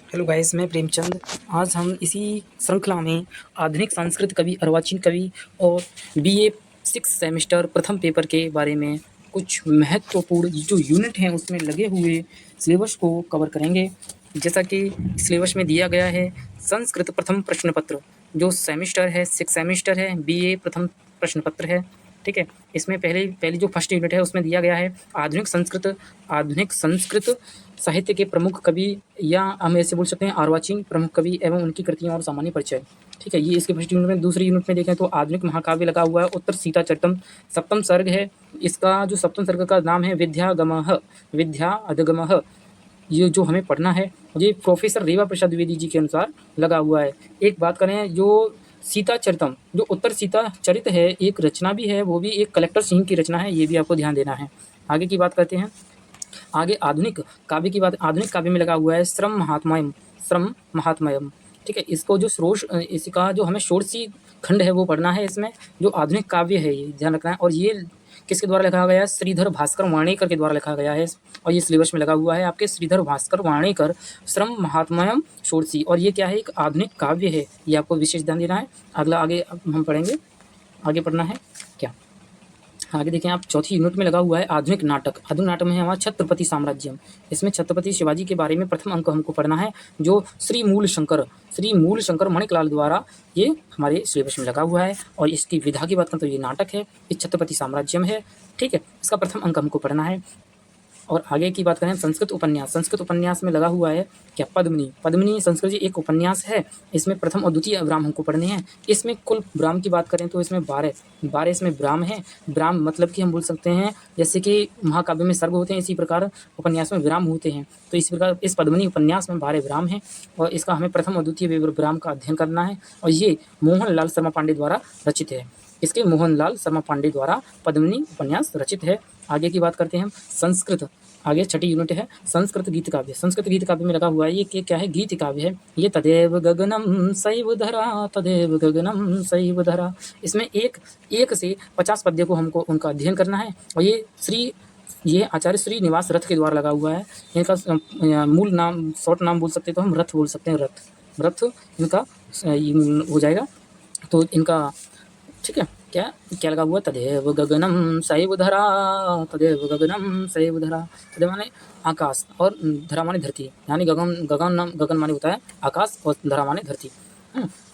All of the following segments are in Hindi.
हेलो गाइस, मैं प्रेमचंद। आज हम इसी श्रृंखला में आधुनिक संस्कृत कवि, अर्वाचीन कवि और बीए 6 सेमेस्टर प्रथम पेपर के बारे में कुछ महत्वपूर्ण जो यूनिट हैं उसमें लगे हुए सिलेबस को कवर करेंगे। जैसा कि सिलेबस में दिया गया है, संस्कृत प्रथम प्रश्न पत्र जो सेमेस्टर है 6 सेमेस्टर है, बीए प्रथम प्रश्न पत्र है। ठीक है, इसमें पहली जो फर्स्ट यूनिट है उसमें दिया गया है आधुनिक संस्कृत साहित्य के प्रमुख कवि, या हम ऐसे बोल सकते हैं अर्वाचीन प्रमुख कवि एवं उनकी कृतियां और सामान्य परिचय। ठीक है, ये इसके फर्स्ट यूनिट में। दूसरी यूनिट में देखें तो आधुनिक महाकाव्य लगा हुआ है, उत्तर सीताचरितम सप्तम सर्ग है। इसका जो सप्तम सर्ग का नाम है विद्या अधगमः। ये जो हमें पढ़ना है, ये प्रोफेसर रेवा प्रसाद द्विवेदी जी के अनुसार लगा हुआ है। एक बात करें, जो सीता चरितम जो उत्तर सीता चरित है, एक रचना भी है, वो भी एक कलेक्टर सिंह की रचना है, ये भी आपको ध्यान देना है। आगे की बात करते हैं। आगे आधुनिक काव्य में लगा हुआ है श्रम महात्म्यम। ठीक है, इसको जो इसका जो हमें षोडशी खंड है वो पढ़ना है। इसमें जो आधुनिक काव्य है ये ध्यान रखना है, और ये किसके द्वारा लिखा गया है? श्रीधर भास्कर वाणेकर के द्वारा लिखा गया है, और ये सिलेबस में लगा हुआ है आपके, श्रीधर भास्कर वाणेकर श्रम महात्म्यम षोडशी। और ये क्या है? एक आधुनिक काव्य है, ये आपको विशेष ध्यान देना है। अगला आगे हम पढ़ेंगे, आगे पढ़ना है क्या? आगे देखें आप, चौथी यूनिट में लगा हुआ है आधुनिक नाटक। आधुनिक नाटक में है हमारा छत्रपति साम्राज्यम। इसमें छत्रपति शिवाजी के बारे में प्रथम अंक हमको पढ़ना है, जो श्री मूल शंकर माणिकलाल द्वारा ये हमारे सिलेबस में लगा हुआ है। और इसकी विधा की बात करें तो ये नाटक है, ये छत्रपति साम्राज्यम है। ठीक है, इसका प्रथम अंक हमको पढ़ना है। और आगे की बात करें, संस्कृत उपन्यास में लगा हुआ है क्या? पद्मिनी संस्कृत जी एक उपन्यास है। इसमें प्रथम और द्वितीय ब्राह्म हमको पढ़ने हैं। इसमें कुल ब्राह्म की बात करें तो इसमें 12 इसमें ब्राह्म हैं। ब्राह्म मतलब कि हम बोल सकते हैं जैसे कि महाकाव्य में सर्ग होते हैं, इसी प्रकार उपन्यास में विराम होते हैं। तो इस प्रकार इस पद्मिनी उपन्यास में 12 विराम हैं, और इसका हमें प्रथम और द्वितीय विराम का अध्ययन करना है। और ये मोहनलाल शर्मा पांडे द्वारा रचित है। इसके मोहनलाल शर्मा पांडे द्वारा पद्मिनी उपन्यास रचित है। आगे की बात करते हैं हम, संस्कृत। आगे छठी यूनिट है संस्कृत गीत काव्य में लगा हुआ है। ये क्या है? गीत काव्य है। ये तदेव गगनम शैव धरा। इसमें एक से 50 पद्य को हमको उनका अध्ययन करना है। और ये आचार्य श्रीनिवास रथ के द्वारा लगा हुआ है। इनका मूल नाम, शॉर्ट नाम बोल सकते हैं तो हम रथ बोल सकते हैं। रथ इनका हो जाएगा। तो इनका ठीक है, क्या लगा हुआ? तदेव गगनम शैव धरा। तदेव माने आकाश, और धरा माने धरती, यानी गगन माने होता है आकाश, और धरा माने धरती।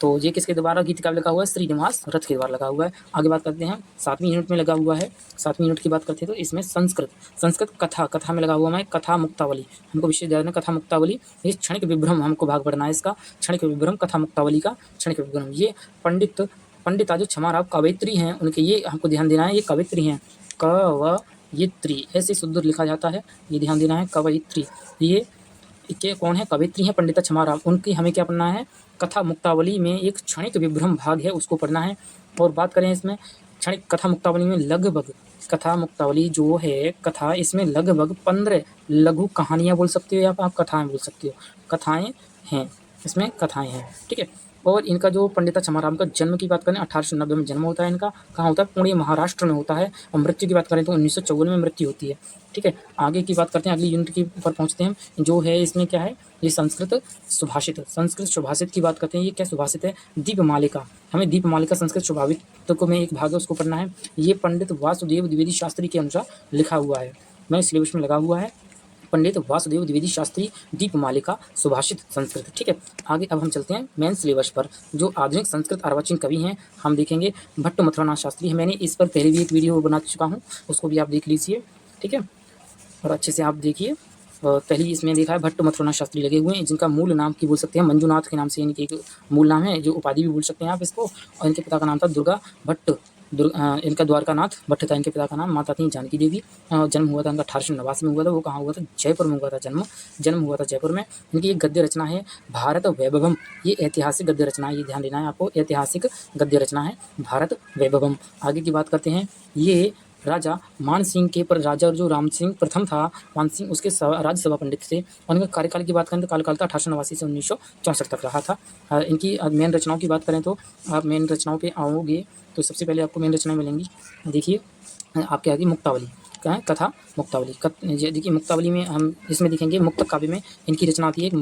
तो ये किसके द्वारा गीत काव्य लगा हुआ है? श्रीनिवास रथ के द्वारा लगा हुआ है। आगे बात करते हैं, 7वीं यूनिट में लगा हुआ है। 7वीं यूनिट की बात करते हैं तो इसमें संस्कृत कथा में लगा हुआ है कथा मुक्तावली। हमको विशेष ध्यान कथा मुक्तावली, ये क्षणिक विभ्रम हमको भाग पढ़ना है इसका। क्षणिक विभ्रम, कथा मुक्तावली का क्षणिक विभ्रम। ये पंडित आजू क्षमाराव कवयित्री हैं उनके, ये हमको ध्यान देना है। ये कवयित्री हैं, कवयित्री ऐसे शुद्ध लिखा जाता है, ये ध्यान देना है। कवयित्री ये कौन है? कवयित्री हैं पंडिता क्षमाराव। उनकी हमें क्या पढ़ना है? कथा मुक्तावली में एक क्षणिक विभ्रम भाग है, उसको पढ़ना है। और बात करें इसमें क्षणिक कथा मुक्तावली में, लगभग कथा मुक्तावली जो है कथा, इसमें लगभग 15 लघु कहानियाँ बोल सकते हो, या आप कथाएँ बोल सकते हो। कथाएँ हैं, इसमें कथाएँ हैं। ठीक है, और इनका जो पंडिता क्षमाराव का जन्म की बात करें 1890 में जन्म होता है इनका। कहाँ होता है? पुणे महाराष्ट्र में होता है। और मृत्यु की बात करें तो 1954 में मृत्यु होती है। ठीक है, आगे की बात करते हैं, अगली यूनिट के ऊपर पहुँचते हैं। जो है इसमें क्या है? ये संस्कृत सुभाषित की बात करते हैं। ये क्या सुभाषित है? दीपमालिका। हमें दीपमालिका संस्कृत सुभाषित को में एक भाग है, उसको पढ़ना है। ये पंडित वासुदेव द्विवेदी शास्त्री के अनुसार लिखा हुआ है, मैं सिलेबस में लगा हुआ है। पंडित वासुदेव द्विवेदी शास्त्री दीपमालिका सुभाषित संस्कृत। ठीक है, आगे अब हम चलते हैं मेन सिलेबस पर। जो आधुनिक संस्कृत अर्वाचीन कवि हैं हम देखेंगे भट्ट मथुरानाथ शास्त्री है। मैंने इस पर पहले भी एक वीडियो बना चुका हूँ, उसको भी आप देख लीजिए। ठीक है, और अच्छे से आप देखिए। पहले इसमें देखा है भट्ट मथुरानाथ शास्त्री लगे हुए हैं, जिनका मूल नाम की बोल सकते हैं मंजूनाथ के नाम से, इनकी एक मूल नाम है, जो उपाधि भी बोल सकते हैं आप इसको। और इनके पिता का नाम था दुर्गा भट्ट। इनका द्वारकानाथ भट्ट था इनके पिता का नाम। माता थी जानकी देवी। जन्म हुआ था इनका 1889 में हुआ था। वो कहाँ हुआ था? जयपुर में हुआ था। जन्म हुआ था जयपुर में। इनकी एक गद्य रचना है भारत वैभवम। ये ऐतिहासिक गद्य रचना है, ये ध्यान देना है आपको। ऐतिहासिक गद्य रचना है भारत वैभवम। आगे की बात करते हैं, ये राजा मान सिंह के पर राजा जो राम सिंह प्रथम था, मान सिंह उसके राज्यसभा पंडित थे। और इनका कार्यकाल की बात करें तो कार्यकाल था 1889 से 1964 तक रहा था। इनकी मेन रचनाओं की बात करें तो आप मेन रचनाओं पे आओगे तो सबसे पहले आपको मेन रचनाएं मिलेंगी। देखिए आपके आगे मुक्तावली। कथा मुक्तावली। देखिए मुक्तावली में हम इसमें देखेंगे मुक्तक काव्य में इनकी रचना आती है एक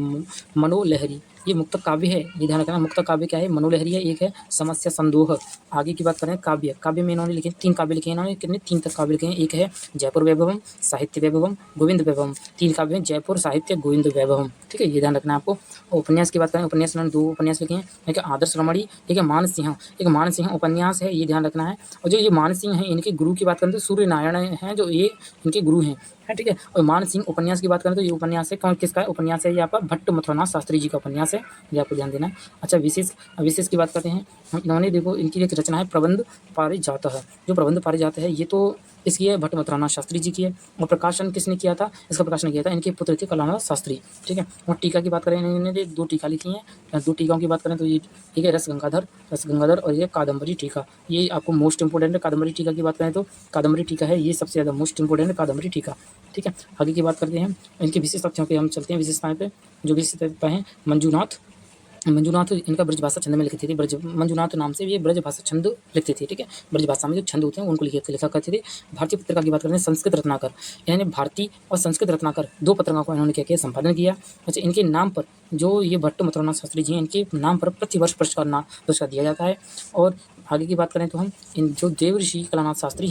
मनोलहरी। ये मुक्तक काव्य है, ये ध्यान रखना। मुक्तक काव्य क्या है? मनोलहरी है। एक है समस्या संदोह। आगे की बात करें काव्य, काव्य में इन्होंने लिखे 3 काव्य लिखे हैं। इन्होंने कितने? 3 तक काव्य लिखे हैं। एक है जयपुर वैभवम, साहित्य वैभवम, गोविंद वैभवम। 3 काव्य हैं, जयपुर, साहित्य, गोविंद वैभवम। ठीक है, ये ध्यान रखना है आपको। और उपन्यास की बात करें, उपन्यास इन्होंने 2 उपन्यास लिखे हैं। एक है आदर्श रमणी, एक है मानसिंह। एक मानसिंह उपन्यास है, ये ध्यान रखना है। और जो ये मानसिंह हैं, इनके गुरु की बात करें तो सूर्य नारायण हैं, जो ये इनके गुरु हैं। ठीक है। और मानसिंह उपन्यास की बात करें तो ये उपन्यास है कौन, किसका उपन्यास है? ये आपका भट्ट मथुरानाथ शास्त्री जी का उपन्यास है, ये आपको ध्यान देना है। अच्छा, विशेष विशेष की बात करते हैं। इन्होंने देखो इनकी एक रचना है प्रबंध पारिजात है। जो प्रबंध पारिजात है ये तो इसकी है, भट्ट मथुरानाथ शास्त्री जी की है। और प्रकाशन किसने किया था? इसका प्रकाशन किया था इनके पुत्र थे कलानाथ शास्त्री। ठीक है। और टीका की बात करें, इन्होंने 2 टीका लिखी हैं। 2 टीकाओं की बात करें तो ये ठीक है, रस गंगाधर और ये कादम्बरी टीका। ये आपको मोस्ट इंपोर्टेंट है। कादम्बरी टीका की बात करें तो कादम्बरी टीका है, ये सबसे ज़्यादा मोस्ट इंपोर्टेंट है कादम्बरी टीका। ठीक है। आगे की बात करते हैं, इनकी विशेष तथ्यों पे हम चलते हैं। विशेषताएं पे जो विशेषता है, मंजूनाथ इनका ब्रजभाषा छंद में लिखते थे। मंजूनाथ नाम से ये ब्रजभाषा छंद लिखते थे। ठीक है, ब्रजभाषा में जो छंद होते हैं उनको लिखा करते थे। भारतीय पत्रिका की बात करते हैं, संस्कृत रत्नाकर। इन्होंने भारतीय और संस्कृत रत्नाकर 2 पत्रिकाओं को इन्होंने क्या किया? संपादन किया। अच्छा, इनके नाम पर जो ये भट्ट मथुरानाथ शास्त्री जी हैं, इनके नाम पर प्रतिवर्ष पुरस्कार दिया जाता है। और आगे की बात करें तो हम इन जो देव ऋषि कलानाथ शास्त्री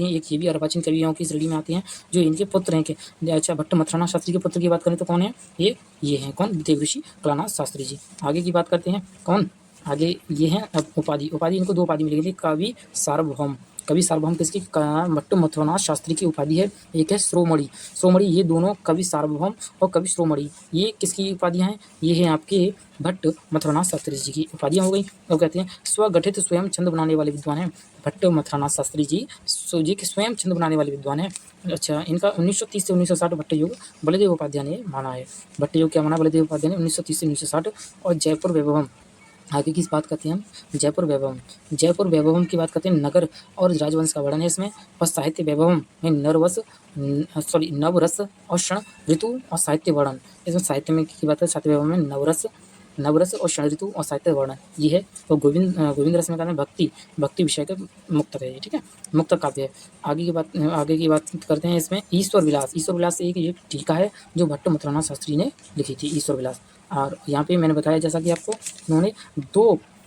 हैं, एक ये भी अर्वाचीन कवियों की श्रेणी में आते हैं, जो इनके पुत्र हैं कि अच्छा, भट्ट मथुरानाथ शास्त्री के पुत्र की बात करें तो कौन है? ये हैं कौन? देव ऋषि कलानाथ शास्त्री जी। आगे की बात करते हैं, कौन आगे? ये हैं अब उपाधि इनको 2 उपाधि मिली थी। कवि सार्वभौम किसकी? भट्ट मथुरानाथ शास्त्री की उपाधि है। एक है श्रोमणि। ये दोनों कवि सार्वभौम और कवि श्रोमणि, ये किसकी उपाधियां हैं? ये हैं आपके भट्ट मथुरानाथ शास्त्री जी की उपाधियां हो गई। और कहते हैं स्वगठित स्वयं छंद बनाने वाले विद्वान हैं भट्ट मथुरानाथ शास्त्री जी। के स्वयं छंद बनाने वाले विद्वान हैं। अच्छा, इनका 1930 से 1960 भट्ट युग बलदेव उपाध्याय ने माना है। भट्ट युग क्या माना? बलदेव उपाध्याय ने 1930 से 1960। और जयपुर वैभवम, आगे की बात करते हैं हम, जयपुर वैभवम की बात करते हैं। नगर और राजवंश का वर्णन है इसमें। और साहित्य वैभवम में नवरस और क्षण ऋतु और साहित्य वर्णन। इसमें साहित्य में की बात है, साहित्य वैभव में नवरस और क्षण ऋतु और साहित्य वर्णन ये है। और गोविंद रस में कहते हैं भक्ति विषय का मुक्तक है ये। ठीक है, मुक्तक काव्य है। आगे की बात करते हैं इसमें ईश्वर विलास एक ये टीका है जो भट्ट मथुरानाथ शास्त्री ने लिखी थी, ईश्वर विलास। और यहाँ पे मैंने बताया जैसा कि आपको, उन्होंने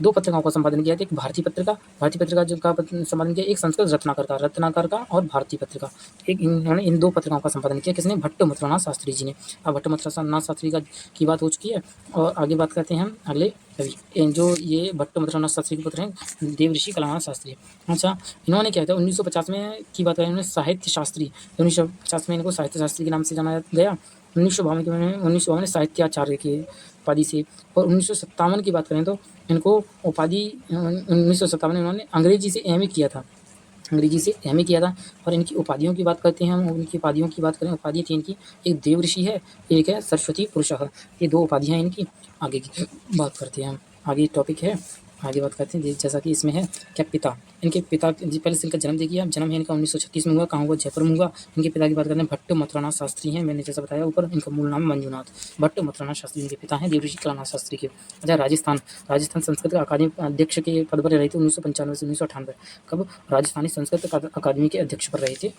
दो पत्रिकाओं का संपादन किया था। एक भारतीय पत्रिका जो का संपादन किया, एक संस्कृत रत्नाकर का और भारतीय पत्रिका। इन्होंने इन 2 पत्रिकाओं का संपादन किया। किसने? भट्ट मथुरानाथ शास्त्री जी ने। अब भट्ट मथुरानाथ शास्त्री की बात हो चुकी है। और आगे बात करते हैं हम अगले कवि, जो ये भट्ट मथुरानाथ शास्त्री के पुत्र हैं, देव ऋषि कलानाथ शास्त्री। अच्छा, इन्होंने क्या था 1950 में की बात करें, इन्होंने साहित्य शास्त्री, 1950 में इनको साहित्य शास्त्री के नाम से जाना गया। 1952 में साहित्याचार्य की उपाधि से। और 1957 की बात करें तो इनको उपाधि 1957 में इन्होंने अंग्रेजी से एमए किया था। और इनकी उपाधियों की बात करते हैं हम। उनकी उपाधियों की बात करें, उपाधि थी इनकी, एक देव ऋषि है, एक है सरस्वती पुरुषः। ये 2 उपाधियाँ इनकी। आगे की बात करते हैं हम, आगे टॉपिक है, आगे बात करते हैं जैसा कि इसमें है क्या पिता। इनके पिता जी, पहले से इनका जन्म देखिए। जन्म है इनका 1936 में हुआ। कहाँ हुआ? जयपुर में हुआ। इनके पिता की बात करते हैं, भट्ट मथुरानाथ शास्त्री हैं। मैंने जैसा बताया ऊपर, इनका मूल नाम मंजूनाथ। भट्ट मथुरानाथ शास्त्री इनके पिता हैं, देवऋषि कलानाथ शास्त्री के। अच्छा, राजस्थान संस्कृत अकादमी अध्यक्ष के पद पर रहे थे 1995 से 1998। कब? राजस्थानी संस्कृत अकादमी के अध्यक्ष पर रहे थे।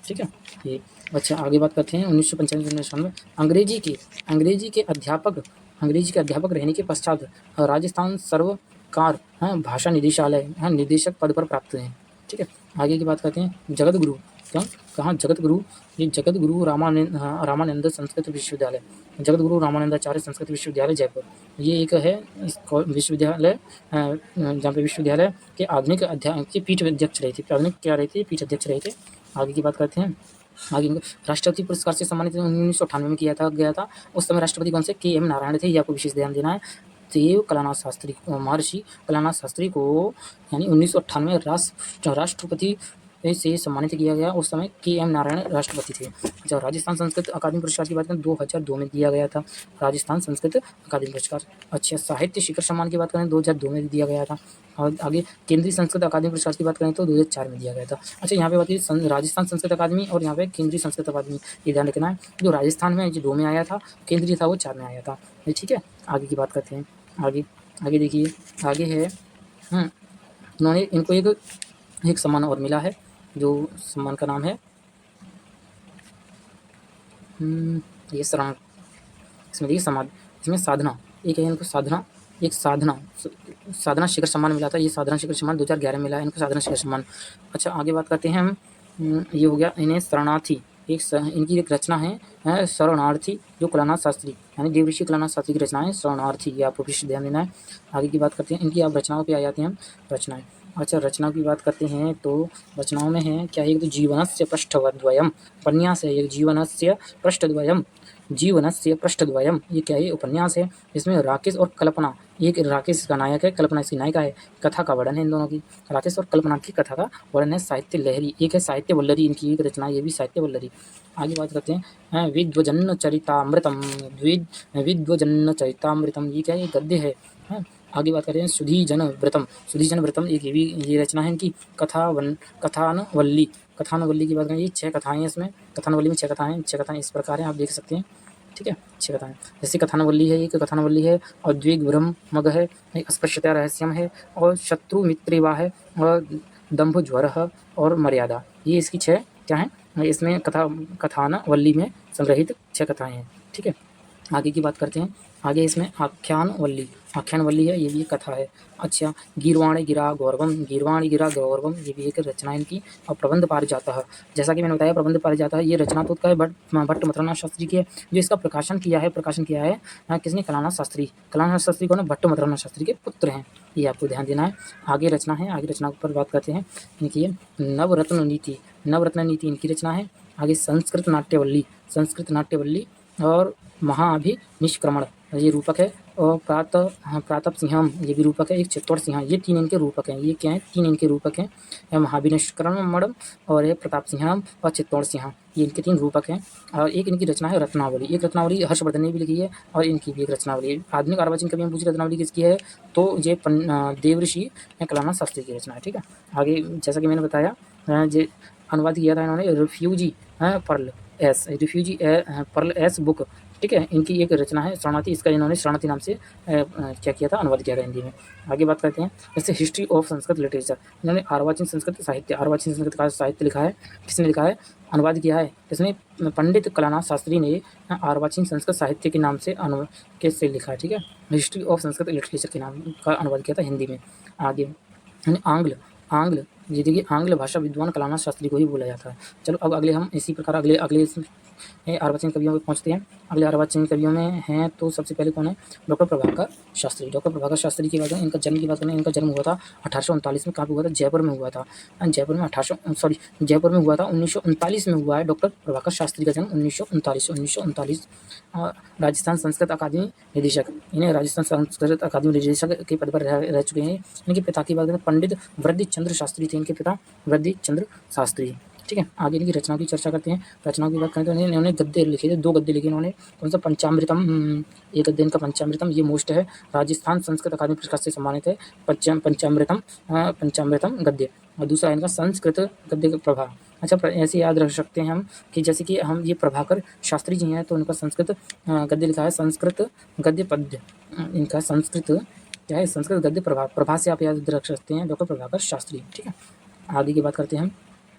ठीक है ये। अच्छा, आगे बात करते हैं 1995 से 1998। अंग्रेजी के अध्यापक रहने के पश्चात राजस्थान सर्वकार भाषा निदेशालय निदेशक पद पर प्राप्त हैं। ठीक है, आगे की बात करते हैं जगत गुरु। कहाँ? जगत गुरु, ये जगत गुरु रामानंद संस्कृत विश्वविद्यालय, जगत गुरु रामानंदाचार्य संस्कृत विश्वविद्यालय जयपुर। ये एक है विश्वविद्यालय, जहाँ पे विश्वविद्यालय के आधुनिक के पीठ अध्यक्ष रहे थे। पीठ अध्यक्ष रहे थे। आगे की बात करते हैं, आगे राष्ट्रपति पुरस्कार से सम्मानित 1998 में गया था। उस समय राष्ट्रपति कौन से? KM नारायण थे। ये आपको विशेष ध्यान देना है। महर्षि कलानाथ शास्त्री को यानी 1998 में राष्ट्रपति से सम्मानित किया गया। उस समय KM नारायण राष्ट्रपति थे। जब राजस्थान संस्कृत अकादमी पुरस्कार की बात करें 2002 में दिया गया था, राजस्थान संस्कृत अकादमी पुरस्कार। अच्छा, साहित्य शिखर सम्मान की बात करें 2002 में दिया गया था। और आगे केंद्रीय संस्कृत अकादमी पुरस्कार की बात करें तो 2004 में दिया गया था। अच्छा, यहाँ पे बात की राजस्थान संस्कृत अकादमी और यहाँ पे केंद्रीय संस्कृत अकादमी, ये ध्यान रखना है। जो राजस्थान में जो 2 में आया था, केंद्रीय था वो 4 में आया था। ठीक है, आगे की बात करते हैं। आगे देखिए, आगे है उन्होंने इनको एक सम्मान और मिला है। जो सम्मान का नाम है ये शरण, इसमें देखिए समाधि, इसमें साधना, एक है इनको साधना, एक साधना, साधना शिखर सम्मान मिला था, ये साधना शिखर सम्मान 2011 में मिला है इनको साधना शिखर सम्मान। अच्छा आगे बात करते हैं हम, ये हो गया इन्हें शरणार्थी, इनकी एक रचना है शरणार्थी, जो कलानाथ शास्त्री यानी देवऋषि कलानाथ शास्त्री की रचना है शरणार्थी, ये आपको विशेष ध्यान देना है। आगे की बात करते हैं इनकी, आप रचनाओं पे आ जाते हैं हम, रचनाएं। अच्छा रचनाओं की बात करते हैं तो रचनाओं में है क्या, एक तो जीवनस्य पृष्ठद्वयम्, उपन्यास है, एक जीवनस्य पृष्ठद्वयम्, जीवनस्य पृष्ठद्वयम्, ये क्या है, उपन्यास है। इसमें राकेश और कल्पना, एक राकेश इसका नायक है, कल्पना इसकी नायिका है, कथा का वर्णन है इन दोनों की, राकेश और कल्पना की कथा का वर्णन है। साहित्य लहरी, एक है साहित्य वल्लरी, इनकी एक रचना, ये भी साहित्य वल्लरी। आगे बात करते हैं विद्वजन चरितामृतम, विद्वजन चरितामृतम, ये क्या है, ये गद्य है। आगे बात करते हैं सुधीजन व्रतम, सुधीजन व्रतम एक ये रचना है इनकी। कथानवल्ली, कथानवल्ली की बात करें, ये 6 कथाएं हैं इसमें, कथानवल्ली में 6 कथाएं, 6 कथाएं इस प्रकार हैं, आप देख सकते हैं, ठीक है, 6 कथाएं। जैसे कथानवल्ली है, एक कथानवल्ली है, औद्वेग ब्रह्मग है, एक अस्पृश्यता रहस्यम है, और शत्रु मित्रेवा है, और दंभ ज्वर और मर्यादा, ये इसकी 6 क्या हैं, इसमें कथानवल्ली में संग्रहित 6 कथाएं हैं, ठीक है। आगे की बात करते हैं, आगे इसमें आख्यानवल्ली, आख्यानवल्ली है, ये भी एक कथा है। अच्छा गीर्वाणी गिरा गौरवम, गीर्वाणी गिरा गौरवम, ये भी एक रचना इनकी। और प्रबंध पारिजातः, जैसा कि मैंने बताया प्रबंध पारिजातः, ये रचना तो है भट्ट मथुरानाथ शास्त्री की है, जो इसका प्रकाशन किया है किसने, कलानाथ शास्त्री, कलानाथ शास्त्री को ना भट्ट मथुरानाथ शास्त्री के पुत्र हैं, ये आपको ध्यान देना है। आगे रचना है, आगे रचना पर बात करते हैं इनकी है नवरत्न नीति, नवरत्न नीति इनकी रचना है। आगे संस्कृत नाट्यवल्ली, संस्कृत नाट्यवल्ली, और महाअभिनिष्क्रमण, ये रूपक है। और प्रातप सिंहम, ये भी रूपक है। एक चित्तौड़ सिंह, ये 3 इनके रूपक हैं, ये क्या हैं, 3 इनके रूपक हैं, महाअभिनिष्क्रमण, और ये प्रताप सिंहम और चित्तौड़ सिंह, ये इनके 3 रूपक हैं। और एक इनकी रचना है रत्नावली, एक रत्नावली हर्षवर्धन ने भी लिखी है, और इनकी भी एक रत्नावली है। आधुनिक अर्वाचीन कवि में पूछी रत्नावली किसकी है, तो ये देवऋषि कलानाथ शास्त्री की रचना है, ठीक है। आगे जैसा कि मैंने बताया, जो अनुवाद किया था इन्होंने रिफ्यूजी पर्ल एस बुक, ठीक है, इनकी एक रचना है शरणार्थी, इसका इन्होंने शरणार्थी नाम से क्या किया था, अनुवाद किया था हिंदी में। आगे बात करते हैं जैसे हिस्ट्री ऑफ संस्कृत लिटरेचर, इन्होंने अर्वाचीन संस्कृत साहित्य, अर्वाचीन संस्कृत का साहित्य लिखा है, किसने लिखा है, अनुवाद किया है, इसमें पंडित कलानाथ शास्त्री ने अर्वाचीन संस्कृत साहित्य के नाम से से लिखा है, ठीक है, हिस्ट्री ऑफ संस्कृत लिटरेचर के नाम का अनुवाद किया था हिंदी में। आगे आंग्ल, ये देखिए आंग्ल भाषा विद्वान कलानाथ शास्त्री को ही बोला जाता है। चलो अब अगले हम इसी प्रकार अगले अर्वाचीन कवियों पे पहुँचते हैं। अगले अर्वाचीन कवियों में हैं तो सबसे पहले कौन है, डॉक्टर प्रभाकर शास्त्री। डॉक्टर प्रभाकर शास्त्री की बात करें, इनका जन्म की बात करें, इनका जन्म हुआ था 1839 में, कहाँ पे हुआ था, जयपुर में हुआ था। जयपुर में हुआ था 1939 में हुआ है डॉक्टर प्रभाकर शास्त्री का जन्म 1939। राजस्थान संस्कृत अकादमी निदेशक, इन्हें राजस्थान संस्कृत अकादमी निदेशक के पद पर रह चुके हैं। इनके पिता की बात करें पंडित वृद्धि चंद्र शास्त्री थे, इनके पिता वृद्धि चंद्र शास्त्री, ठीक है। आगे इनकी रचनाओं की चर्चा करते हैं। रचनाओं की बात करें तो इन्होंने गद्य लिखे थे, 2 गद्य लिखे इन्होंने, कौन सा, पंचामृतम, एक गद्य इनका पंचामृतम, ये मोस्ट है, राजस्थान संस्कृत अकादमी पुरस्कार से सम्मानित है, पंचामृतम गद्य। और दूसरा इनका संस्कृत गद्य प्रभा। अच्छा ऐसे याद रख सकते हैं हम कि जैसे कि हम ये प्रभाकर शास्त्री जी हैं तो उनका संस्कृत गद्य लिखा है, संस्कृत गद्य पद्य, इनका संस्कृत क्या है, संस्कृत गद्य प्रभा से आप याद रख सकते हैं डॉक्टर प्रभाकर शास्त्री, ठीक है। आगे की बात करते हैं हम,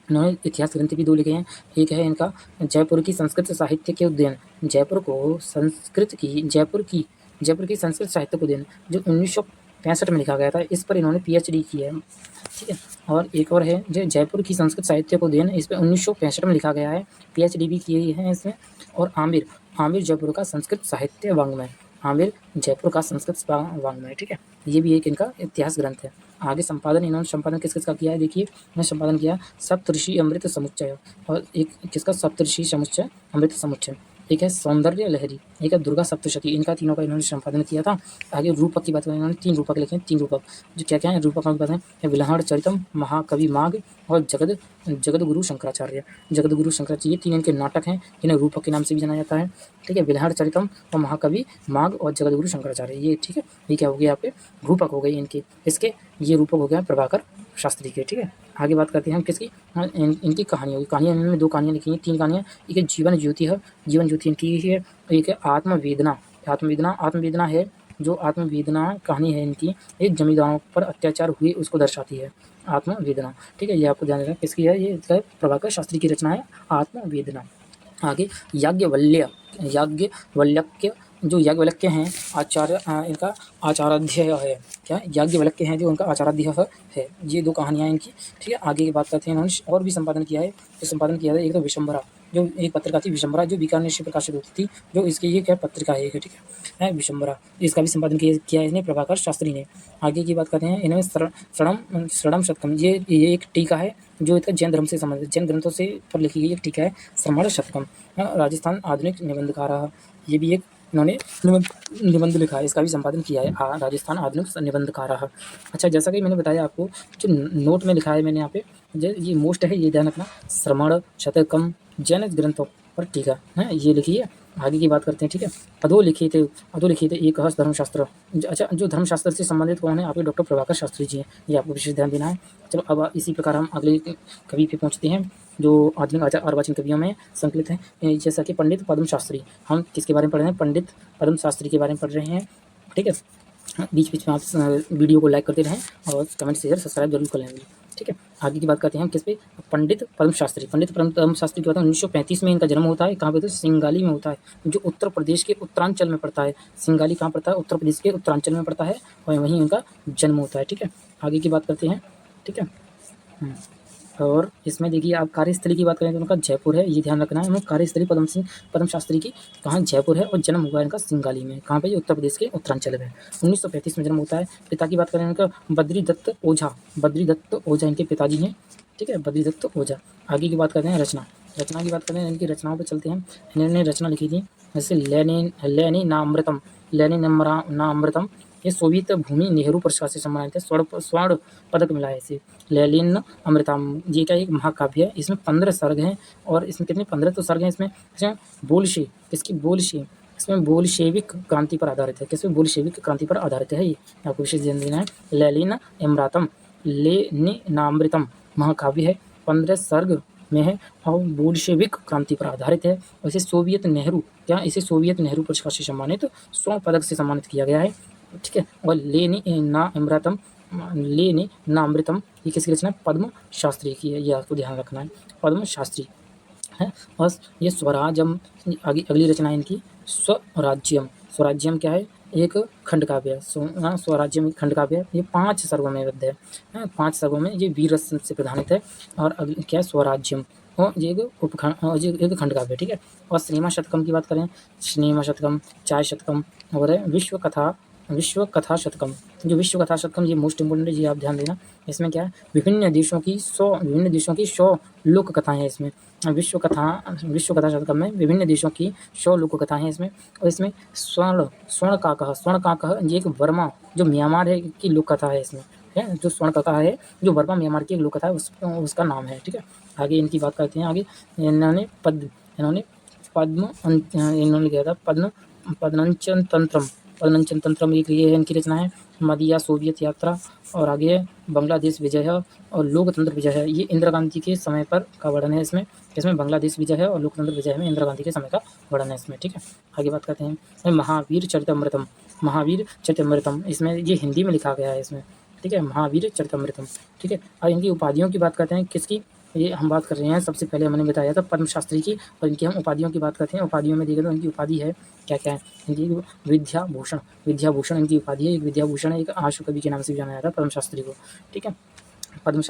इन्होंने इतिहास ग्रंथ भी 2 लिखे हैं। एक है इनका जयपुर की संस्कृत साहित्य के उद्यान, जयपुर की संस्कृत साहित्य को उद्यान, जो 1965 में लिखा गया था, इस पर इन्होंने PhD की है, ठीक है। और एक और है जो जयपुर की संस्कृत साहित्य को उद्यान, इस पर 1965 में लिखा गया है, PhD भी किए हैं इसमें। और आमिर जयपुर का संस्कृत साहित्य वाङ्मय, आमिर जयपुर का संस्कृत वाङ्मय, ठीक है। ये भी एक इनका इतिहास ग्रंथ है। आगे इन्होंने संपादन किसका किया है, देखिए इन्होंने संपादन किया सप्तऋषि अमृत समुच्चय, और एक किसका, सप्तऋषि समुच्चय अमृत समुच्चय, एक है सौंदर्य लहरी, एक है दुर्गा सप्तशती, इनका तीनों का इन्होंने संपादन किया था। आगे रूपक की बात करें, इन्होंने 3 रूपक लिखे हैं, 3 रूपक जो क्या है, रूपक की बात है विलहण चरितम, महाकवि माघ, और जगदगुरु शंकराचार्य, ये 3 इनके नाटक हैं, इन्हें रूपक के नाम से भी जाना जाता है, ठीक है। विलहण चरितम और महाकवि माघ और जगदगुरु शंकराचार्य, ये ठीक है, ये क्या हो गया आपके रूपक हो गए इनके, इसके ये रूपक हो गया प्रभाकर शास्त्री के, ठीक है। आगे बात करते हैं हम किसकी, इनकी कहानियों की। कहानियाँ इन्होंने 2 कहानियाँ लिखी हैं, 3 कहानियाँ, एक है जीवन ज्योति इनकी है, एक है आत्मवेदना है, जो आत्मवेदना कहानी है इनकी, एक जमींदारों पर अत्याचार हुए उसको दर्शाती है, आत्मवेदना। ठीक है, ये आपको ध्यान रखना किसकी है, ये प्रभाकर शास्त्री की रचना है आत्मवेदना। आगे याज्ञवल्क्य जो याज्ञवल्क्य हैं आचार्य इनका आचाराध्याय है। क्या याज्ञवल्क्य हैं जो उनका आचाराध्याय है। ये दो कहानियाँ इनकी। ठीक है, आगे की बात करते हैं। इन्होंने और भी संपादन किया है। जो संपादन किया है एक तो विशंबरा, जो एक पत्रिका थी विशंबरा, जो बीकानेर से प्रकाशित होती थी। जो इसकी ये क्या पत्रिका है, ठीक है विशंबरा, इसका भी संपादन किया है इसने प्रभाकर शास्त्री ने। आगे की बात करते हैं। इन्होंने शरणम शतकम, ये एक टीका है जो इसका जैन धर्म से संबंधित, जैन ग्रंथों से पर लिखी गई एक टीका है श्रमण शतकम। राजस्थान आधुनिक निबंधकार, ये भी एक इन्होंने निबंध लिखा है, इसका भी संपादन किया है राजस्थान आधुनिक निबंधकार। अच्छा, जैसा कि मैंने बताया आपको, जो नोट में लिखा है मैंने यहाँ पे, ये मोस्ट है, ये ध्यान रखना, श्रमण शतकम जैन ग्रंथों पर टीका है, ये लिखी है। आगे की बात करते हैं। ठीक है, अधोलिखित एक हस्त धर्मशास्त्र। अच्छा, जो धर्मशास्त्र से संबंधित कौन है, आपके डॉक्टर प्रभाकर शास्त्री जी हैं, ये आपको विशेष ध्यान देना है। चलो अब इसी प्रकार हम अगले कवि पे पहुँचते हैं जो आधुनिक अर्वाचीन कवियों में संकलित हैं, जैसा कि पंडित पद्म शास्त्री। हम किसके बारे में पढ़ रहे हैं, पंडित पद्म शास्त्री के बारे में पढ़ रहे हैं। ठीक है, बीच बीच में आप वीडियो को लाइक करते रहें और कमेंट शेयर सब्सक्राइब जरूर कर लेंगे। ठीक है, आगे की बात करते हैं हम किस पे, पंडित पद्म शास्त्री। पंडित पद्म शास्त्री की बात है, 1935 में इनका जन्म होता है। कहाँ पे, तो सिंगाली में होता है, जो उत्तर प्रदेश के उत्तरांचल में पड़ता है। सिंगाली कहाँ पड़ता है, उत्तर प्रदेश के उत्तरांचल में पड़ता है, और वहीं उनका जन्म होता है। ठीक है, आगे की बात करते हैं। ठीक है, और इसमें देखिए आप कार्यस्थली की बात करें तो उनका जयपुर है, ये ध्यान रखना है हमें। कार्यस्थली पद्म शास्त्री की कहाँ, जयपुर है, और जन्म हुआ है इनका सिंगाली में। कहाँ पे, ये उत्तर प्रदेश के उत्तरांचल में। 1935 में जन्म होता है। पिता की बात करें इनका बद्री दत्त ओझा इनके पिताजी हैं। ठीक है, बद्री दत्त ओझा। आगे की बात करते हैं रचना की बात करें, इनकी रचनाओं पर चलते हैं। इन्होंने रचना लिखी थी जैसे लेनिनामृतम, लेनिनामृतम, ये सोवियत भूमि नेहरू पुरस्कार से सम्मानित है। स्वर्ण पदक मिला है इसे। लेनिन अमृतम, ये क्या एक महाकाव्य है, इसमें 15 सर्ग हैं, और इसमें कितने 15 तो सर्ग हैं इसमें। बोलशे, किसकी, बोलशे, इसमें बोल्शेविक क्रांति पर आधारित है। किसमें, बोल्शेविक क्रांति पर आधारित है, ये आपको विशेष ध्यान देना है। लेनिन अमृतम, लेनिनामृतम महाकाव्य है, 15 सर्ग में है, और बोल्शेविक क्रांति पर आधारित है। और इसे सोवियत नेहरू पुरस्कार से सम्मानित, स्वर्ण पदक से सम्मानित किया गया है। ठीक है, और लेनिनामृतम, ये किसकी रचना है, पद्म शास्त्री की है, ये आपको ध्यान रखना है, पद्म शास्त्री है। और ये स्वराज्यम, अगली रचना है इनकी स्वराज्यम क्या है, एक खंड काव्य है। स्वराज्यम एक खंड काव्य है, ये 5 सर्गों में बद्ध है। 5 सर्गों में, ये वीर रस से प्रधानित है। और अगली क्या है, स्वराज्यम, और ये एक खंड काव्य है। ठीक है, और सिनेमा शतकम की बात करें, सिनेमा शतकम, चाय शतकम, और विश्व कथा शतकम। जो विश्व कथा शतकम, ये मोस्ट इंपोर्टेंट है, ये आप ध्यान देना। इसमें क्या है, विभिन्न देशों की 100 लोक कथाएं हैं इसमें। विश्व कथा शतकम में विभिन्न देशों की 100 लोक कथाएं हैं इसमें। और इसमें स्वर्ण काकह, ये एक वर्मा जो म्यांमार है की लोक कथा है इसमें, है। जो स्वर्ण काकह है, जो वर्मा म्यांमार की एक लोक कथा है, उसका नाम है। ठीक है, आगे इनकी बात करते हैं। आगे इन्होंने किया था पद्मनंचन तंत्रम, एक ये है इनकी रचना है। मदिया सोवियत यात्रा, और आगे है बांग्लादेश विजय है और लोकतंत्र विजय है, ये इंदिरा गांधी के समय पर का वर्णन है इसमें। बांग्लादेश विजय है और लोकतंत्र विजय में इंदिरा गांधी के समय का वर्णन है इसमें। ठीक है, आगे बात करते हैं। महावीर चरितमृतम, इसमें ये हिंदी में लिखा गया है इसमें। ठीक है, महावीर चरितमृतम। ठीक है, और इनकी उपाधियों की बात करते हैं। किसकी, ये हम बात कर रहे हैं, सबसे पहले मैंने बताया था पद्म शास्त्री की, और इनकी हम उपाधियों की बात करते हैं। उपाधियों में देखें तो इनकी उपाधि है क्या क्या है, इनकी विद्याभूषण इनकी उपाधि है। एक विद्याभूषण है, एक आशु कवि के नाम से भी जाना जाता है पद्म शास्त्री को। ठीक है, पद्म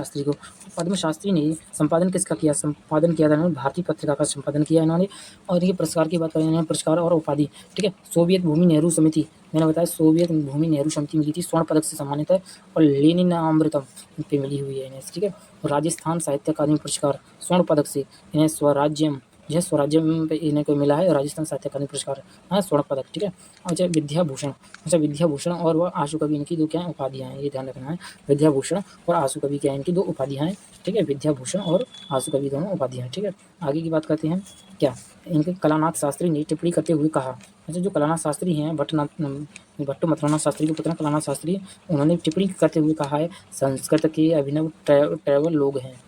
शास्त्री ने संपादन किसका किया, संपादन किया था इन्होंने भारतीय पत्रिका का संपादन किया इन्होंने। और इनके पुरस्कार की बात करें, इन्होंने पुरस्कार और उपाधि। ठीक है, सोवियत भूमि नेहरू समिति, मैंने बताया सोवियत भूमि नेहरू समिति मिली थी, स्वर्ण पदक से सम्मानित है। और लेनिन अमृतम पे मिली हुई है इन्हें। ठीक है, राजस्थान साहित्य अकादमी पुरस्कार स्वर्ण पदक से इन्हें स्वराज्यम पे इन्हें को मिला है, राजस्थान साहित्य अकादमी पुरस्कार स्वर्ण पदक। ठीक है, अच्छा विद्याभूषण और वह आशु कवि, इनकी 2 क्या उपाधियाँ हैं, ये ध्यान रखना है। विद्याभूषण और आशु कवि क्या है, इनकी 2 उपाधियाँ हैं। ठीक है, विद्याभूषण और आशु कवि दोनों उपाधियाँ हैं। ठीक है, आगे की बात करते हैं। क्या इनके कलानाथ शास्त्री ने टिप्पणी करते हुए कहा, अच्छा जो कलानाथ शास्त्री हैं, भट्ट मथुरानाथ शास्त्री के पुत्र कलानाथ शास्त्री, उन्होंने टिप्पणी करते हुए कहा है, संस्कृत के अभिनव ट्रैवल लोग हैं।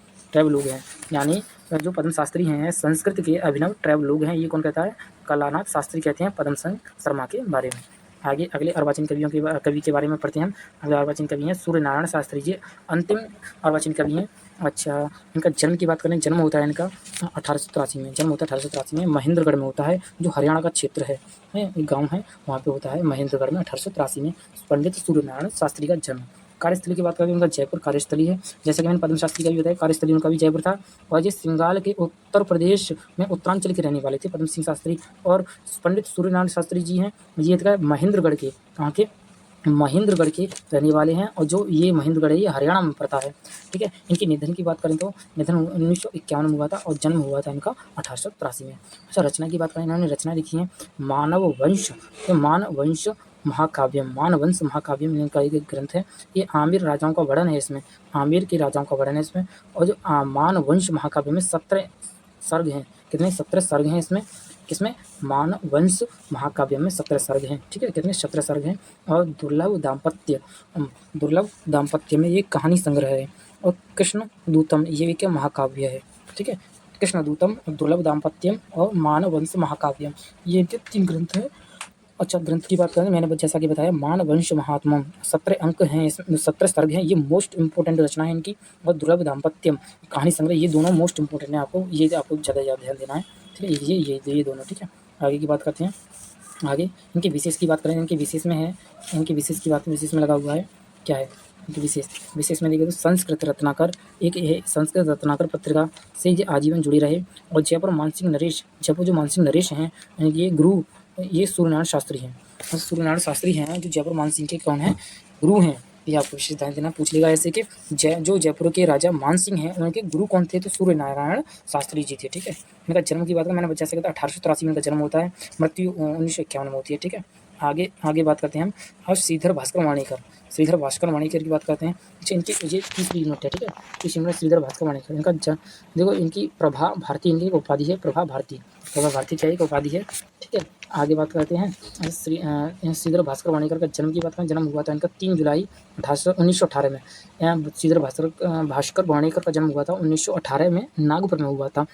यानी जो पद्म शास्त्री हैं, संस्कृत के अभिनव ट्रैवल लोग हैं। ये कौन कहता है, कलानाथ शास्त्री कहते हैं पद्म शर्मा के बारे में। आगे अगले अर्वाचीन कवि के बारे में पढ़ते हैं हम। अगले अर्वाचीन कवि हैं सूर्य नारायण शास्त्री जी, अंतिम अर्वाचीन कवि हैं। अच्छा, इनका जन्म की बात करें, जन्म होता है इनका 1883 में, जन्म होता है 1883 में, महेंद्रगढ़ में होता है, जो हरियाणा का क्षेत्र है, एक गाँव है वहाँ पे होता है महेंद्रगढ़ में 1883 में पंडित सूर्य नारायण शास्त्री का जन्म। कार्यस्थली की बात करें, उनका जयपुर कार्यस्थली है, जैसा कि मैंने पद्म शास्त्री का भी बताया, कार्यस्थली उनका भी जयपुर था। और ये बंगाल के उत्तर प्रदेश में उत्तरांचल के रहने वाले थे पद्म सिंह शास्त्री। और पंडित सूर्यनारायण शास्त्री जी हैं, ये महेंद्रगढ़ के, कहाँ के, महेंद्रगढ़ के रहने वाले हैं। और जो ये महेंद्रगढ़ है ये हरियाणा में पड़ता है, ठीक है। इनके निधन की बात करें तो निधन 1951 में हुआ था और जन्म हुआ था इनका 1883 में। अच्छा, रचना की बात करें, इन्होंने रचना लिखी है मानववंश, मानवंश महाकाव्यम, मानवंश महाकाव्यम इनका एक ग्रंथ है। ये आमिर राजाओं का वर्णन है इसमें, आमिर के राजाओं का वर्णन है इसमें। और जो मानवंश महाकाव्य में 17 सर्ग हैं, कितने 17 सर्ग हैं इसमें, किसमें, मानवंश महाकाव्य में 17 सर्ग हैं, ठीक है, कितने 17 सर्ग हैं। और दुर्लभ दाम्पत्य में ये कहानी संग्रह है। और कृष्ण दूतम ये क्या महाकाव्य है, ठीक है, कृष्ण दूतम, दुर्लभ दाम्पत्यम और मानवंश महाकाव्यम, ये 3 ग्रंथ है। अच्छा, ग्रंथ की बात करें, मैंने जैसा कि बताया मानवंश महात्मम, 17 अंक हैं इसमें, 17 सर्ग हैं, ये मोस्ट इंपॉर्टेंट रचना है इनकी। और दुर्लभ दाम्पत्यम कहानी संग्रह, ये दोनों मोस्ट इंपॉर्टेंट है, आपको ज़्यादा ध्यान देना है, ठीक है, ये दोनों, ठीक है। आगे की बात करते हैं। आगे इनके विशेष की बात करें, इनके विशेष में है, इनके विशेष की बात विशेष में लगा हुआ है, क्या है इनके विशेष में देखिए तो संस्कृत रत्नाकर, एक ये संस्कृत रत्नाकर पत्रिका से ये आजीवन जुड़े रहे। और जयपुर मानसिंह नरेश हैं, ये गुरु, ये सूर्यनारायण शास्त्री हैं, सूर्यनारायण शास्त्री हैं जो जयपुर मानसिंह के कौन हैं, गुरु हैं। ये आपको विशेष ध्यान देना, पूछ लेगा ऐसे कि जो जयपुर के राजा मानसिंह हैं उनके गुरु कौन थे, तो सूर्यनारायण शास्त्री जी थे, ठीक है। इनका जन्म की बात करें, मैंने बच्चा से कहा था 1883 में इनका जन्म होता है, मृत्यु 1951 में होती है, ठीक है। आगे बात करते हैं हम। अब श्रीधर भास्कर वाणिकर की बात करते हैं। अच्छा, इनकी ये तीसरी यूनिट है, ठीक है, इस यूनिट श्रीधर भास्कर वाणिकर, इनका देखो इनकी प्रभा भारती इनकी उपाधि है, प्रभा भारती क्या एक उपाधि है, ठीक है। आगे बात करते हैं श्रीधर भास्कर वाणिकर का जन्म की बात करें, जन्म हुआ था इनका 3 जुलाई 1918 में। श्रीधर भास्कर वाणिकर का जन्म हुआ था 1918 में, नागपुर में हुआ था।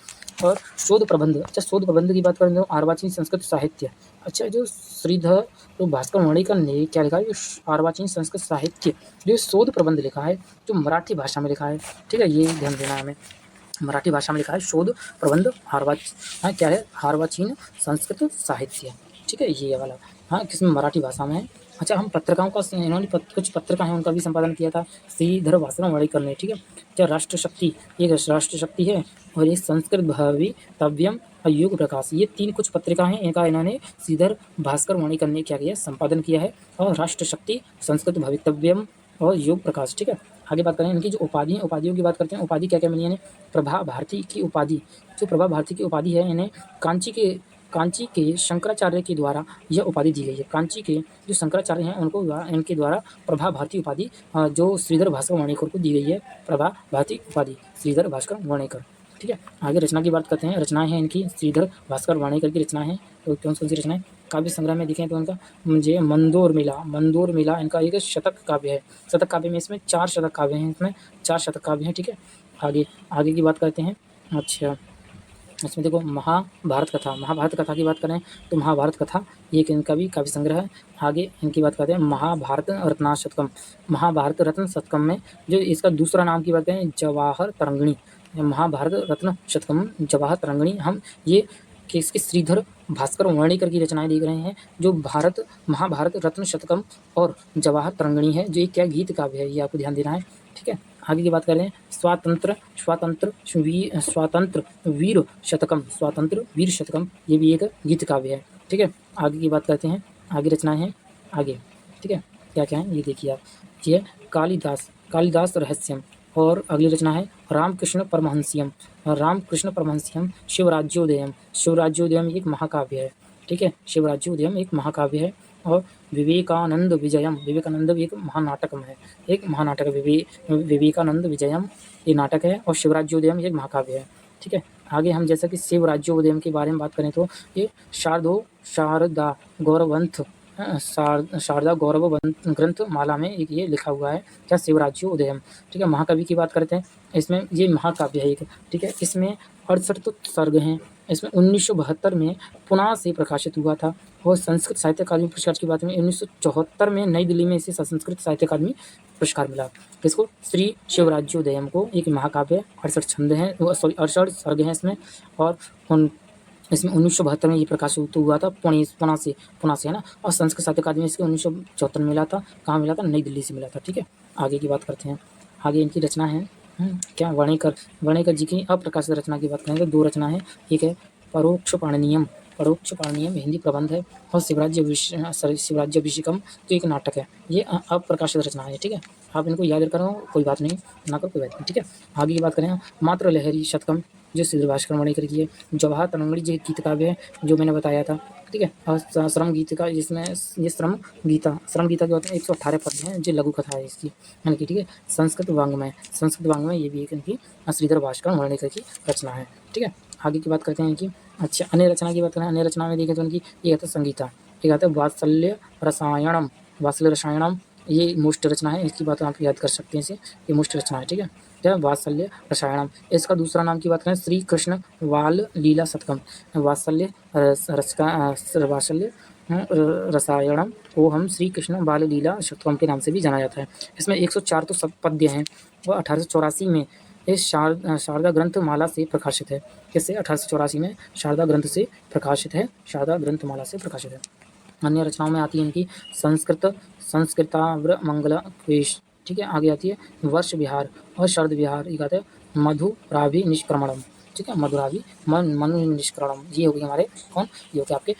और शोध प्रबंध की बात करें तो अर्वाचीन संस्कृत साहित्य। अच्छा, जो श्रीधर भास्कर वाणिकर ने क्या लिखा है, अर्वाचीन संस्कृत साहित्य जो शोध प्रबंध लिखा है, जो मराठी भाषा में लिखा है, ठीक है, ये ध्यान देना है हमें, मराठी भाषा में लिखा है शोध प्रबंध क्या है, अर्वाचीन संस्कृत साहित्य, ठीक है, ये वाला, हाँ, किसमें, मराठी भाषा में है। अच्छा, हम पत्रिकाओं का इन्होंने कुछ पत्रिका हैं उनका भी संपादन किया था श्रीधर भास्कर वाणिकर ने, ठीक है। क्या राष्ट्र शक्ति है, और ये संस्कृत भवितव्यम और युग प्रकाश, ये 3 कुछ पत्रिका हैं, इनका इन्होंने श्रीधर भास्कर वाणिकर ने क्या किया, संपादन किया है। और राष्ट्र शक्ति, संस्कृत भवितव्यम और युग प्रकाश, ठीक है। आगे बात करें इनकी जो उपाधियों की बात करते हैं, उपाधि क्या क्या मिली है, प्रभा भारती की उपाधि, जो प्रभा भारती की उपाधि है, इन्हें कांची के शंकराचार्य के द्वारा यह उपाधि दी गई है। कांची के जो शंकराचार्य हैं उनको इनके द्वारा प्रभा भारती उपाधि जो श्रीधर भास्कर वाणिकर को दी गई है, प्रभा भारती उपाधि श्रीधर भास्कर वाणिकर, ठीक है। आगे रचना की बात करते हैं, रचनाएं हैं इनकी, श्रीधर भास्कर वाणिकर की रचना है, तो कौन सी रचनाएं, काव्य संग्रह में देखें तो इनका मुझे मंदोर मिला इनका एक शतक काव्य है। शतक काव्य में इसमें 4 शतक काव्य हैं, इसमें 4 शतक काव्य हैं, ठीक है। आगे की बात करते हैं। अच्छा, इसमें देखो महाभारत कथा की बात करें तो महाभारत कथा ये एक इनका भी काव्य संग्रह है। आगे इनकी बात करते हैं महाभारत रत्न शतकम में जो इसका दूसरा नाम की बात करें जवाहर तरंगिणी, महाभारत रत्न शतकम जवाहर तरंगिणी, हम ये कि इसके श्रीधर भास्कर वाणिकर की रचनाएं देख रहे हैं, जो महाभारत रत्न शतकम और जवाहर तरंगिणी है, जो एक क्या गीत काव्य है, ये आपको ध्यान देना है, ठीक है। आगे की बात करें स्वातंत्र वीर शतकम, ये भी एक गीत काव्य है, ठीक है। आगे की बात करते हैं, आगे रचनाएं हैं आगे, ठीक है, क्या क्या है ये देखिए आप, ये कालिदास रहस्यम, और अगली रचना है रामकृष्ण परमहंसियम शिवराज्योदयम एक महाकाव्य है, ठीक है, शिवराज्योदयम एक महाकाव्य है। और विवेकानंद विजयम एक महानाटक है, विवेकानंद विजयम ये नाटक है, और शिवराज्योदयम एक महाकाव्य है, ठीक है। आगे हम जैसा कि शिवराज्योदयम के बारे में बात करें तो ये शारदा गौरव ग्रंथ माला में एक ये लिखा हुआ है, क्या, शिवराज्योदयम, ठीक है। महाकवि की बात करते हैं, इसमें ये महाकाव्य है एक, ठीक है, इसमें 68 सर्ग हैं, इसमें 1972 में पुणे से प्रकाशित हुआ था। और संस्कृत साहित्य अकादमी पुरस्कार की बात में 1974 में नई दिल्ली में इसे संस्कृत साहित्य अकादमी पुरस्कार मिला। किसको? श्री शिवराज्योदयम को। एक महाकाव्य, 68 छंद हैं, 68 सर्ग हैं इसमें। और इसमें 1972 में ये प्रकाशित हुआ था पुणे से है ना। और संस्कृत साहित्य अकादमी इसके 1974 में मिला था। कहाँ मिला था? नई दिल्ली से मिला था। ठीक है, आगे की बात करते हैं। आगे इनकी रचना है क्या? वर्णेकर जी की अप्रकाशित रचना की बात करेंगे। 2 रचना है। एक है परोक्ष पाणिनीयम हिंदी प्रबंध है। और शिवराज्याभिषेकम तो एक नाटक है। ये अप्रकाशित रचना है। ठीक है, आप इनको याद करो, कोई बात नहीं, ना करो कोई बात नहीं। ठीक है, आगे की बात करें। मात्र लहरी शतकम जो श्रीधर भास्कर वर्णेकर की है। जवाहर तरंगड़ी जी गीत काव्य है, जो मैंने बताया था। ठीक है, और श्रम गीत का, जिसमें ये श्रम गीता के होते हैं 118 पद हैं, जो लघु कथा है इसकी, यानी कि। ठीक है, संस्कृत वाङ्मय ये भी एक इनकी श्रीधर भास्कर वर्णेकर की रचना है। ठीक है, आगे की बात करते हैं इनकी। अच्छा, अन्य रचना की बात करें। अन्य रचना में देखें तो इनकी ये आता है संगीता, एक आता है वात्सल्य रसायणम। ये मुष्ट रचना है, इसकी बात आप याद कर सकते हैं इसे, ये मुष्ट रचना है। ठीक है, वात्सल्य रसायणम। इसका दूसरा नाम की बात करें, श्री कृष्ण बाल लीला शतकम। वात्सल्य रसायणम को हम श्री कृष्ण बाल लीला शतकम के नाम से भी जाना जाता है। इसमें 104 तो सब पद्य हैं। वह 1884 में इस शारदा ग्रंथ माला से प्रकाशित है। किससे? 1884 में शारदा ग्रंथ से प्रकाशित है, शारदा ग्रंथमाला से प्रकाशित है। अन्य रचनाओं में आती है इनकी संस्कृताव्रमंगल क्वेश। ठीक है, आगे आती है वर्ष विहार और शरद विहार। ये कहते हैं मधुराभि निष्क्रमणम। ठीक है, मधुराभि मनु निष्क्रमणम। ये हो गई हमारे कौन? ये हो गए आपके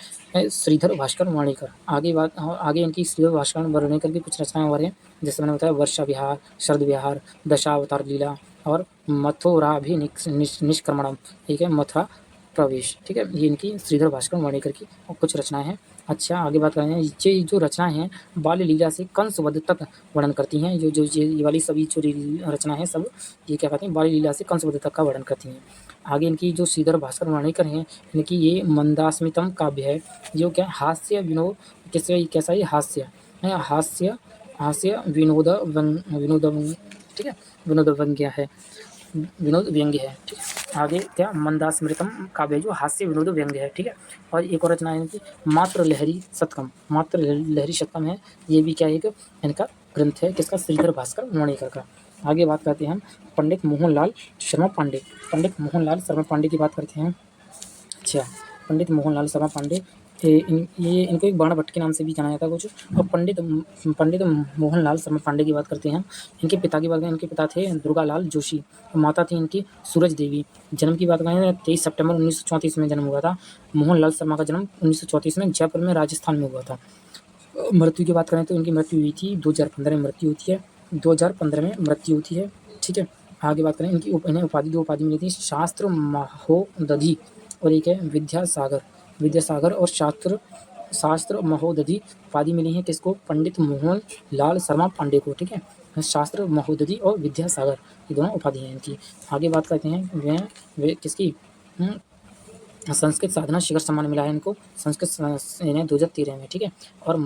श्रीधर भास्कर वर्णेकर। आगे इनकी श्रीधर भास्कर वर्णेकर की कुछ रचनाएं और हैं, जैसे मैंने बताया वर्षा विहार, शरद विहार, दशावतार लीला और मथुराभि निष्क्रमणम। ठीक है, मथुरा प्रवेश। ठीक है, ये इनकी श्रीधर भास्कर वर्णेकर की कुछ रचनाएं हैं। अच्छा, आगे बात करें। ये जो रचनाएं हैं बाल लीला से कंस वध तक वर्णन करती हैं। ये वाली सभी जो रचना है सब ये क्या कहते हैं? बाल लीला से कंस वध तक का वर्णन करती हैं। आगे इनकी जो श्रीधर भास्कर वर्णेकर हैं, इनकी ये मंदास्मितम काव्य है, जो क्या हास्य विनोद, कैसा ये हास्य है, हास्य विनोद ठीक है, विनोद व्यंग्य है। ठीक है, आगे क्या? मंदास्मृतम काव्य जो हास्य विनोद व्यंग्य है। ठीक है, और एक और रचना है इनकी मात्र लहरी शतकम है। ये भी क्या एक इनका ग्रंथ है। किसका? श्रीधर भास्कर वर्णेकर का। आगे बात करते हैं हम पंडित मोहनलाल शर्मा पांडे की बात करते हैं। अच्छा, पंडित मोहनलाल शर्मा पांडे, ये इनको एक बाणभट्ट के नाम से भी जाना जाता है कुछ। और पंडित मोहनलाल शर्मा पांडे की बात करते हैं। इनके पिता की बात करें, इनके पिता थे दुर्गालाल जोशी और माता थी इनकी सूरज देवी। जन्म की बात करें, 23 सितंबर 1934 में जन्म हुआ था। मोहनलाल शर्मा का जन्म 1934 में जयपुर में राजस्थान में हुआ था। मृत्यु की बात करें तो इनकी मृत्यु हुई थी 2015 में मृत्यु होती है। 2015 में मृत्यु होती है। ठीक है, आगे बात करें इनकी इन्हें दो उपाधि मिली थी, शास्त्र महोदधि और एक है विद्यासागर और शास्त्र महोदधि उपाधि मिली है। किसको? पंडित मोहन लाल शर्मा पांडे को। ठीक है, शास्त्र महोदधि और विद्यासागर, ये दोनों उपाधि हैं इनकी। आगे बात करते हैं वे किसकी? संस्कृत साधना शिखर सम्मान मिला है इनको, संस्कृत इन्हें 2013 में। ठीक है, और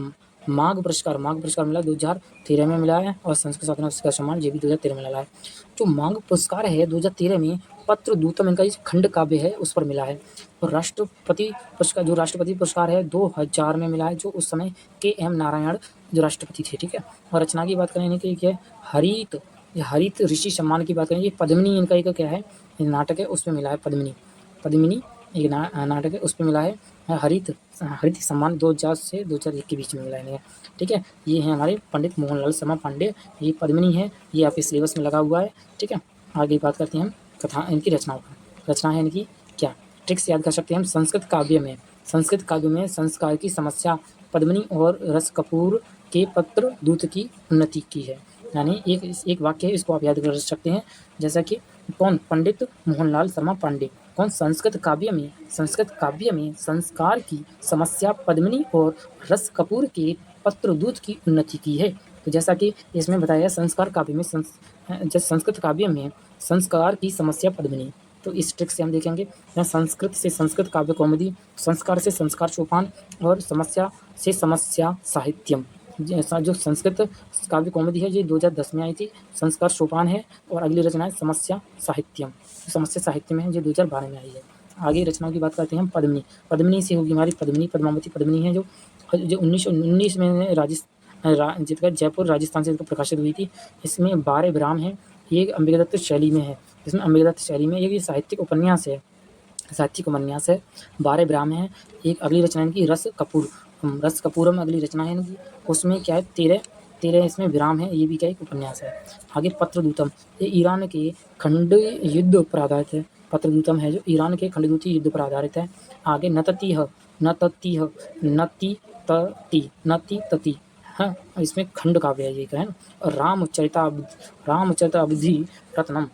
माघ पुरस्कार मिला 2013 में मिला है। और संस्कृत साधना शिखर सम्मान ये भी 2013 में मिला है। जो माघ पुरस्कार है 2013 में पत्र दूतम इनका इस खंड काव्य है उस पर मिला है। और राष्ट्रपति पुरस्कार है 2000 में मिला है, जो उस समय KM नारायण जो राष्ट्रपति थे। ठीक है, और रचना की बात करें इनकी क्या है? हरित ऋषि सम्मान की बात करें, ये पद्मिनी इनका एक क्या है? नाटक है, उसमें मिला है पद्मिनी एक नाटक है, उस पर मिला है। हरित सम्मान 2000 से 2001 के बीच में मिला है। ठीक है, ये है हमारे पंडित मोहनलाल शर्मा पांडे। ये पद्मिनी है, ये आपके सिलेबस में लगा हुआ है। ठीक है, आगे बात करते हैं हम कथा इनकी रचनाओं का। रचना है इनकी क्या? ट्रिक्स याद कर सकते हैं हम। संस्कृत काव्य में संस्कार की समस्या पद्मिनी और रस कपूर के पत्र दूत की उन्नति की है। यानी एक वाक्य है, इसको आप याद कर सकते हैं। जैसा कि कौन? पंडित मोहनलाल शर्मा पांडे। कौन? संस्कृत काव्य में संस्कार की समस्या पद्मिनी और रस कपूर के पत्रदूत की उन्नति की है। तो जैसा कि इसमें बताया संस्कृत काव्य में संस्कार की समस्या पद्मिनी, तो इस ट्रिक से हम देखेंगे यहाँ संस्कृत से संस्कृत काव्य कौमुदी, संस्कार से संस्कार सोपान और समस्या से समस्या साहित्यम। जैसा जो संस्कृत काव्य कौमुदी है ये 2010 में आई थी, संस्कार सोपान है, और अगली रचना है समस्या साहित्यम। समस्या साहित्य में है, ये 2012 में आई है। आगे रचनाओं की बात करते हैं हम। पद्मिनी, पद्मिनी से होगी हमारी पद्मिनी, पद्मावती पद्मिनी है जो 1919 में जयपुर राजस्थान से प्रकाशित हुई थी। इसमें 12 विराम हैं। ये अम्बिकादत्त शैली में है। इसमें अम्बिकादत्त शैली में ये साहित्यिक उपन्यास है, साहित्यिक उपन्यास है। 12 विराम हैं। एक अगली रचना इनकी रस कपूर, रस कपूरम अगली रचना है इनकी। उसमें क्या है 13 इसमें विराम है। ये भी क्या एक उपन्यास है। आगे पत्रदूतम, ये ईरान के खंड युद्ध पर आधारित है। पत्रदूतम है जो ईरान के खंडयूद्ध युद्ध पर आधारित है। आगे नततिह, नततिह, नति तति, नति तति, हाँ इसमें खंड काव्य है ये, है ना। और रामचरिताब्धि रत्नम,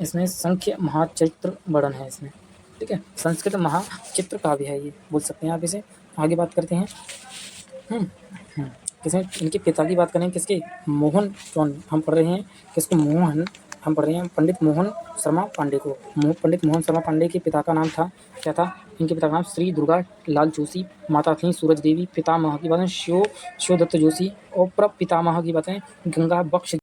इसमें संख्य महाचरित्र वर्णन है इसमें, ठीक है। संस्कृत महाचित्र काव्य है ये, बोल सकते हैं आप इसे। आगे बात करते हैं किसने, इनके पिता की बात करें किसके, मोहन कौन हम पढ़ रहे हैं किसको, मोहन हम पढ़ रहे हैं पंडित मोहन शर्मा पांडे को। पंडित मोहन शर्मा पांडे के पिता का नाम था क्या था, इनके पिता का नाम श्री दुर्गा लाल जोशी, माता थी सूरज देवी, पितामह की बातें शिवदत्त जोशी और प्रपितामह की बातें गंगा बख्श